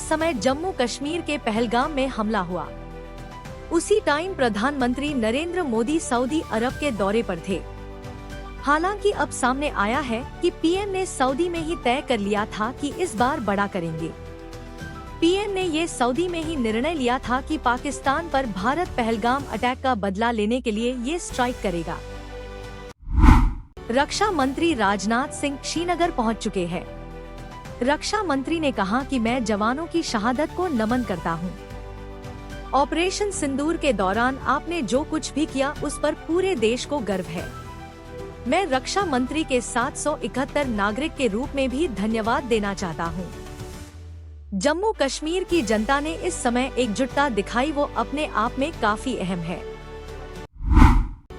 समय जम्मू कश्मीर के पहलगाम में हमला हुआ। उसी टाइम प्रधानमंत्री नरेंद्र मोदी सऊदी अरब के दौरे पर थे। हालांकि अब सामने आया है कि पीएम ने सऊदी में ही तय कर लिया था कि इस बार बड़ा करेंगे। पीएम ने ये सऊदी में ही निर्णय लिया था कि पाकिस्तान पर भारत पहलगाम अटैक का बदला लेने के लिए ये स्ट्राइक करेगा। रक्षा मंत्री राजनाथ सिंह श्रीनगर पहुंच चुके हैं। रक्षा मंत्री ने कहा कि मैं जवानों की शहादत को नमन करता हूं। ऑपरेशन सिंदूर के दौरान आपने जो कुछ भी किया उस पर पूरे देश को गर्व है। मैं रक्षा मंत्री के 771 नागरिक के रूप में भी धन्यवाद देना चाहता हूं। जम्मू कश्मीर की जनता ने इस समय एकजुटता दिखाई, वो अपने आप में काफी अहम है।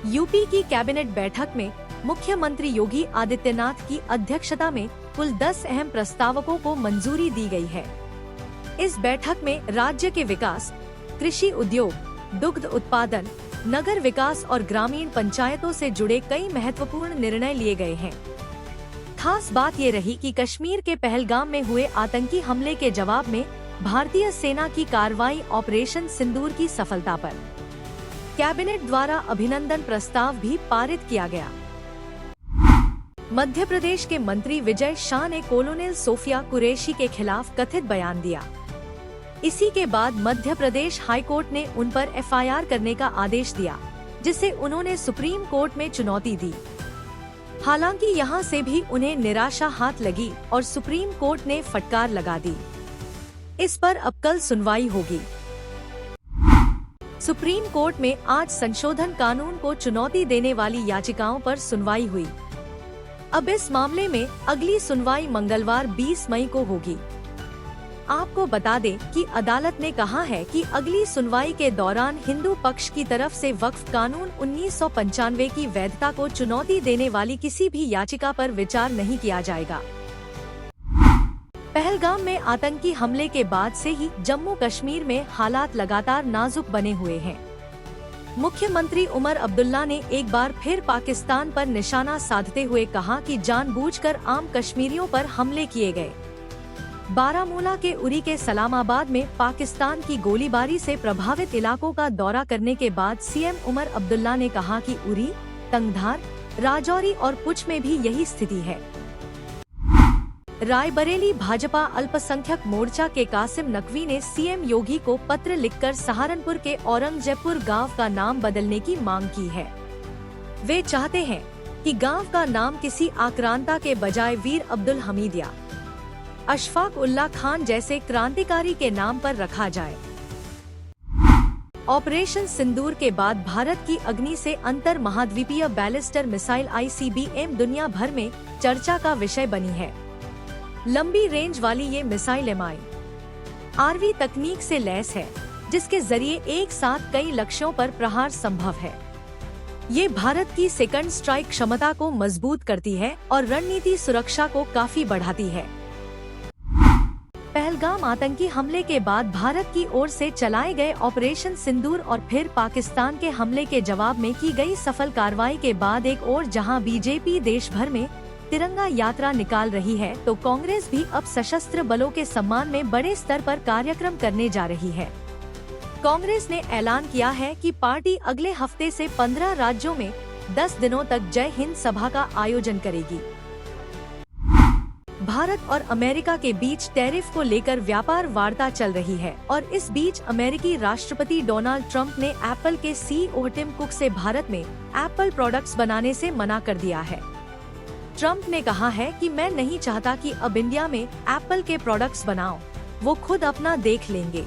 यूपी की कैबिनेट बैठक में मुख्यमंत्री योगी आदित्यनाथ की अध्यक्षता में कुल 10 अहम प्रस्तावों को मंजूरी दी गई है। इस बैठक में राज्य के विकास, कृषि उद्योग, दुग्ध उत्पादन, नगर विकास और ग्रामीण पंचायतों से जुड़े कई महत्वपूर्ण निर्णय लिए गए हैं। खास बात ये रही कि कश्मीर के पहलगाम में हुए आतंकी हमले के जवाब में भारतीय सेना की कार्रवाई ऑपरेशन सिंदूर की सफलता पर कैबिनेट द्वारा अभिनंदन प्रस्ताव भी पारित किया गया। मध्य प्रदेश के मंत्री विजय शाह ने कॉलोनेल सोफिया कुरैशी के खिलाफ कथित बयान दिया। इसी के बाद मध्य प्रदेश हाईकोर्ट ने उन पर एफआईआर करने का आदेश दिया, जिसे उन्होंने सुप्रीम कोर्ट में चुनौती दी। हालांकि यहां से भी उन्हें निराशा हाथ लगी और सुप्रीम कोर्ट ने फटकार लगा दी। इस पर अब कल सुनवाई होगी। सुप्रीम कोर्ट में आज संशोधन कानून को चुनौती देने वाली याचिकाओं पर सुनवाई हुई। अब इस मामले में अगली सुनवाई मंगलवार 20 मई को होगी। आपको बता दें कि अदालत ने कहा है कि अगली सुनवाई के दौरान हिंदू पक्ष की तरफ से वक्फ कानून 1995 की वैधता को चुनौती देने वाली किसी भी याचिका पर विचार नहीं किया जाएगा। पहलगाम में आतंकी हमले के बाद से ही जम्मू कश्मीर में हालात लगातार नाजुक बने हुए हैं। मुख्यमंत्री उमर अब्दुल्ला ने एक बार फिर पाकिस्तान पर निशाना साधते हुए कहा कि जानबूझकर आम कश्मीरियों पर हमले किए गए। बारामूला के उरी के सलामाबाद में पाकिस्तान की गोलीबारी से प्रभावित इलाकों का दौरा करने के बाद सीएम उमर अब्दुल्ला ने कहा कि उरी, तंगधार, राजौरी और पुंछ में भी यही स्थिति है। रायबरेली भाजपा अल्पसंख्यक मोर्चा के कासिम नकवी ने सीएम योगी को पत्र लिखकर सहारनपुर के औरंगजेबपुर गांव का नाम बदलने की मांग की है। वे चाहते हैं कि गांव का नाम किसी आक्रांता के बजाय वीर अब्दुल हमीद या अशफाक उल्लाह खान जैसे क्रांतिकारी के नाम पर रखा जाए। ऑपरेशन सिंदूर के बाद भारत की अग्नि से अंतर महाद्वीपीय बैलिस्टर मिसाइल ICBM दुनिया भर में चर्चा का विषय बनी है। लंबी रेंज वाली ये मिसाइल MIRV तकनीक से लैस है, जिसके जरिए एक साथ कई लक्ष्यों पर प्रहार संभव है। ये भारत की सेकंड स्ट्राइक क्षमता को मजबूत करती है और रणनीति सुरक्षा को काफी बढ़ाती है। पहलगाम आतंकी हमले के बाद भारत की ओर से चलाए गए ऑपरेशन सिंदूर और फिर पाकिस्तान के हमले के जवाब में की गई सफल कार्रवाई के बाद एक और जहां बीजेपी देश भर में तिरंगा यात्रा निकाल रही है, तो कांग्रेस भी अब सशस्त्र बलों के सम्मान में बड़े स्तर पर कार्यक्रम करने जा रही है। कांग्रेस ने ऐलान किया है कि पार्टी अगले हफ्ते से 15 राज्यों में 10 दिनों तक जय हिंद सभा का आयोजन करेगी। भारत और अमेरिका के बीच टैरिफ को लेकर व्यापार वार्ता चल रही है और इस बीच अमेरिकी राष्ट्रपति डोनाल्ड ट्रंप ने एप्पल के CEO टिम कुक से भारत में एप्पल प्रोडक्ट्स बनाने से मना कर दिया है। ट्रंप ने कहा है कि मैं नहीं चाहता कि अब इंडिया में एप्पल के प्रोडक्ट्स बनाओ, वो खुद अपना देख लेंगे।